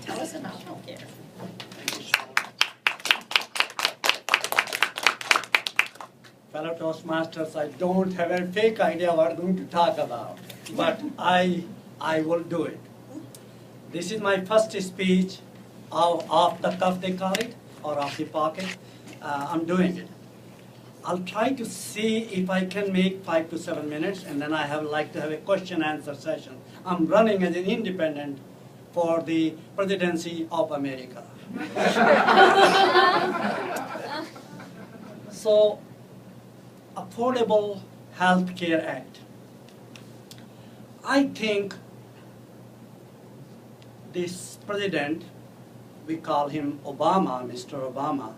Tell us about healthcare. Fellow Toastmasters, I don't have a fake idea what I'm going to talk about, but I will do it. This is my first speech off the cuff, they call it, or off the pocket. I'm doing it. I'll try to see if I can make 5 to 7 minutes, and then I like to have a question-answer session. I'm running as an independent for the presidency of America. So, Affordable Health Care Act. I think this president, we call him Obama, Mr. Obama,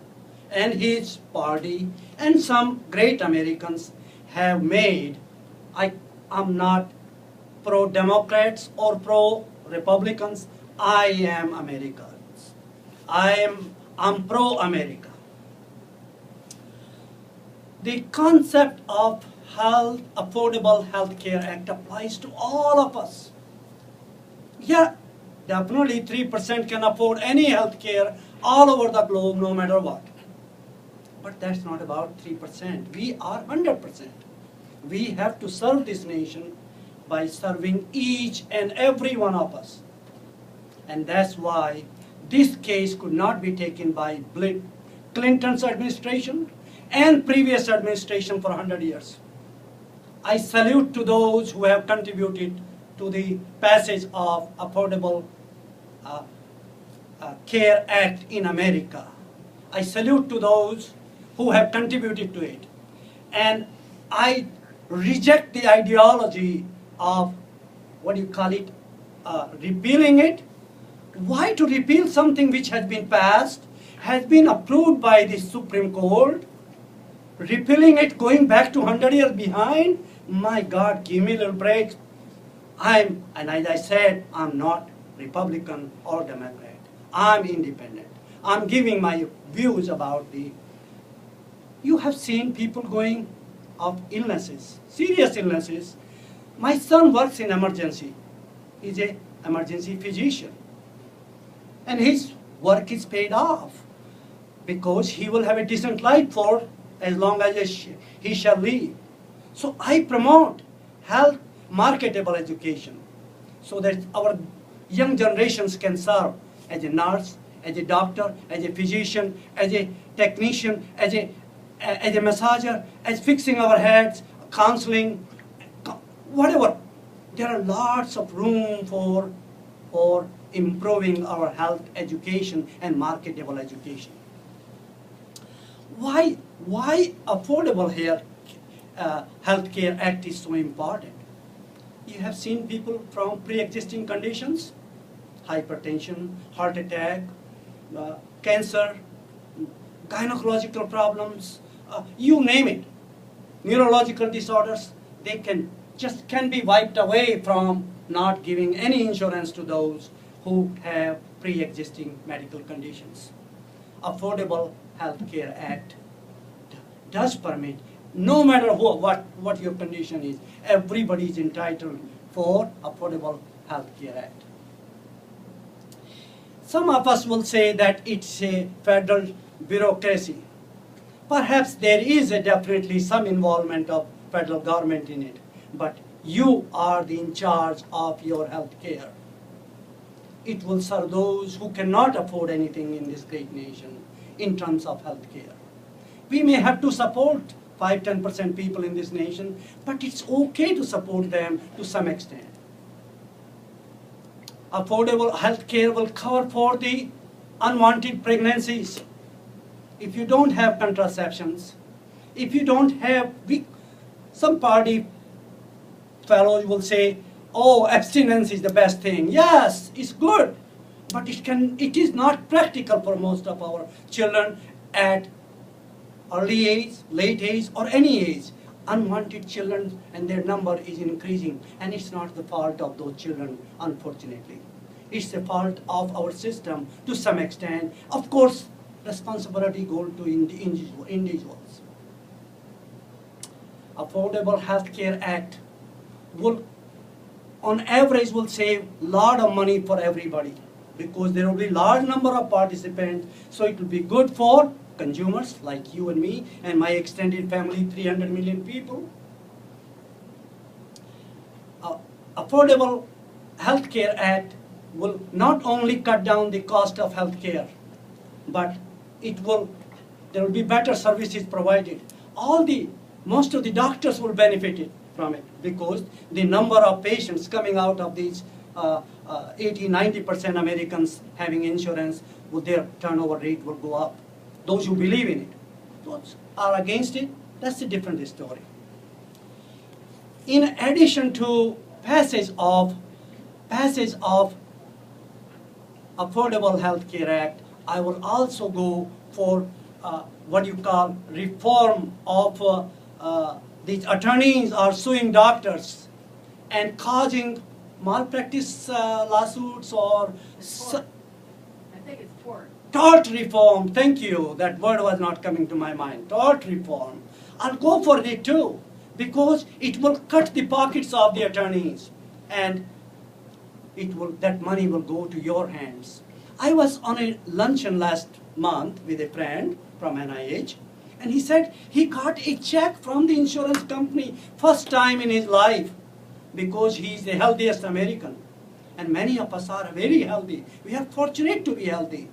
and his party, and some great Americans have made, I'm not pro-Democrats or pro-Republicans, I am Americans. I'm pro-America. The concept of Affordable Health Care Act applies to all of us. Yeah, definitely 3% can afford any health care all over the globe, no matter what. But that's not about 3%. We are 100%. We have to serve this nation by serving each and every one of us. And that's why this case could not be taken by Clinton's administration and previous administration for 100 years. I salute to those who have contributed to the passage of Affordable Care Act in America. I salute to those who have contributed to it. And I reject the ideology of, repealing it. Why to repeal something which has been passed, has been approved by the Supreme Court? Repealing it, going back to 100 years behind? My God, give me a little break. And as I said, I'm not Republican or Democrat. I'm independent. I'm giving my views about you have seen people going of illnesses, serious illnesses. My son works in emergency. He's an emergency physician. And his work is paid off because he will have a decent life for as long as he shall live. So I promote health marketable education so that our young generations can serve as a nurse, as a doctor, as a physician, as a technician, as a massager, as fixing our heads, counseling, whatever. There are lots of room for improving our health education and marketable education. Why Affordable Health Care Act is so important? You have seen people from pre-existing conditions, hypertension, heart attack, cancer, gynecological problems, you name it, neurological disorders, they can be wiped away from not giving any insurance to those who have pre-existing medical conditions. Affordable Health Care Act does permit, no matter what your condition is, everybody is entitled for Affordable Health Care Act. Some of us will say that it's a federal bureaucracy. Perhaps there is definitely some involvement of federal government in it, but you are in charge of your health care. It will serve those who cannot afford anything in this great nation in terms of health care. We may have to support 5–10% people in this nation, but it's okay to support them to some extent. Affordable health care will cover for the unwanted pregnancies. If you don't have contraceptions, if you don't have, some party fellows will say, oh, abstinence is the best thing. Yes, it's good, but it is not practical for most of our children at early age, late age, or any age. Unwanted children and their number is increasing, and it's not the fault of those children, unfortunately. It's the fault of our system to some extent. Of course, responsibility goes to individuals. Affordable Health Care Act will, on average, will save a lot of money for everybody. because there will be large number of participants, so it will be good for consumers like you and me and my extended family, 300 million people. Affordable Healthcare Act will not only cut down the cost of healthcare, but there will be better services provided. Most of the doctors will benefit from it because the number of patients coming out of these 80–90% Americans having insurance, their turnover rate will go up. Those who believe in it. Those are against it, that's a different story. In addition to passage of Affordable Health Care Act, I will also go for what you call reform of these attorneys are suing doctors and causing malpractice lawsuits or I think it's tort. tort reform. Thank you. That word was not coming to my mind. Tort reform. I'll go for it too because it will cut the pockets of the attorneys and that money will go to your hands. I was on a luncheon last month with a friend from NIH, and he said he got a check from the insurance company first time in his life because he's the healthiest American. And many of us are very healthy. We are fortunate to be healthy.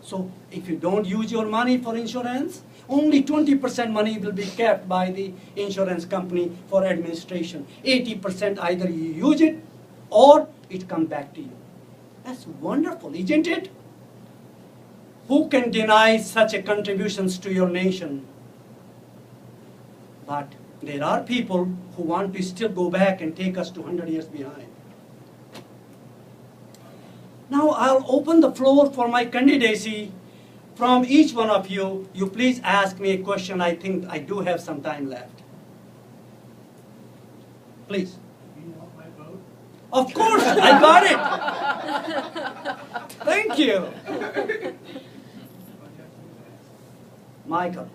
So if you don't use your money for insurance, only 20% money will be kept by the insurance company for administration. 80% either you use it or it comes back to you. That's wonderful, isn't it? Who can deny such a contributions to your nation? But there are people who want to still go back and take us 200 years behind. Now I'll open the floor for my candidacy. From each one of you, you please ask me a question. I think I do have some time left. Please. Do you want my vote? Of course, I got it. Thank you. Michael.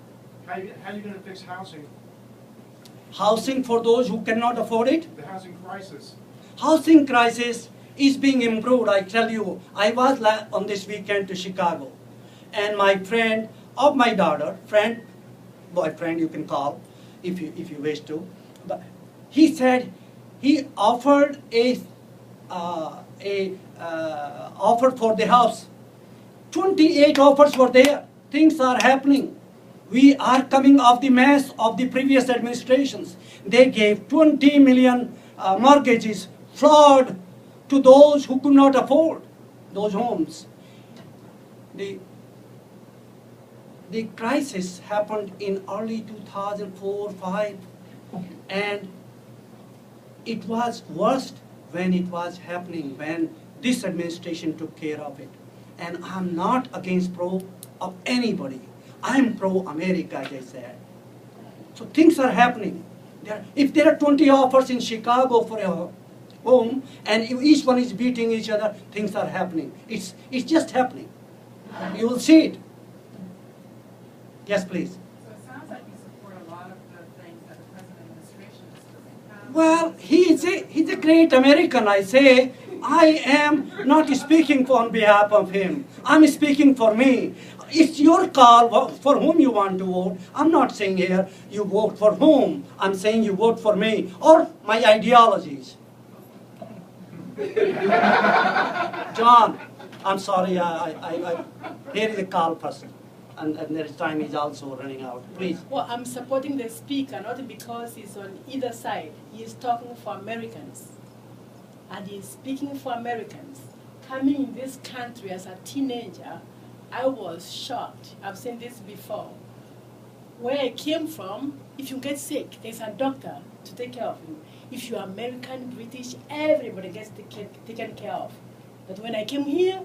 How are you going to fix housing? Housing for those who cannot afford it? The housing crisis. Housing crisis is being improved, I tell you. I was on this weekend to Chicago, and my friend of my daughter, boyfriend you can call, if you wish to, but he said he offered offer for the house. 28 offers were there. Things are happening. We are coming off the mess of the previous administrations. They gave 20 million mortgages, fraud, to those who could not afford those homes. The crisis happened in early 2004-05, and it was worst when it was happening, when this administration took care of it. And I'm not against of anybody. I'm pro-America, as I said. So things are happening. If there are 20 offers in Chicago for a home, and if each one is beating each other, things are happening. It's just happening. You will see it. Yes, please. So it sounds like you support a lot of the things that the present administration is doing. Well, he's a great American, I say. I am not speaking on behalf of him. I'm speaking for me. It's your call for whom you want to vote. I'm not saying here you vote for whom. I'm saying you vote for me or my ideologies. John, I'm sorry. Here is a call person. And their time is also running out. Please. Well, I'm supporting the speaker, not because he's on either side. He is talking for Americans. And he is speaking for Americans. Coming in this country as a teenager, I was shocked. I've seen this before. Where I came from, if you get sick, there's a doctor to take care of you. If you're American, British, everybody gets taken care of. But when I came here,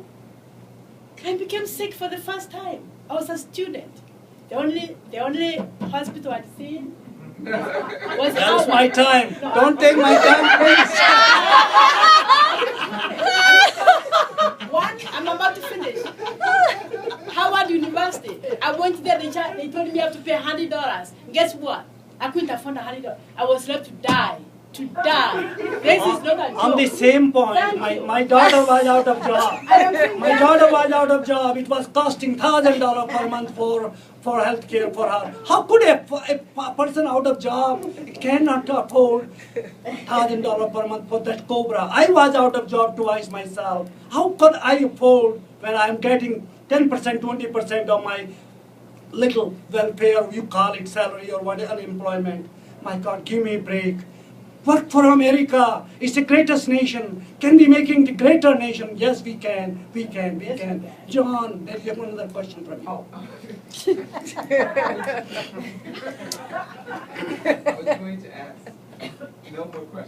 I became sick for the first time. I was a student. The only hospital I'd seen was That's my time. No. Don't take my time, please. One, I'm about to finish. Howard University. I went there, they told me I have to pay $100. Guess what? I couldn't afford $100. I was left to die to die. This is not a joke. On the same point, Thank you. my daughter was out of job. My daughter was out of job. It was costing $1,000 per month for health care for her. How could a person out of job cannot afford $1,000 per month for that Cobra? I was out of job twice myself. How could I afford when I'm getting 10%, 20% of my little welfare, you call it salary or what, unemployment? My God, give me a break. Work for America. It's the greatest nation. Can we making the greater nation? Yes, we can. We can. We can. John, there's another question from you. I was going to ask, no more questions.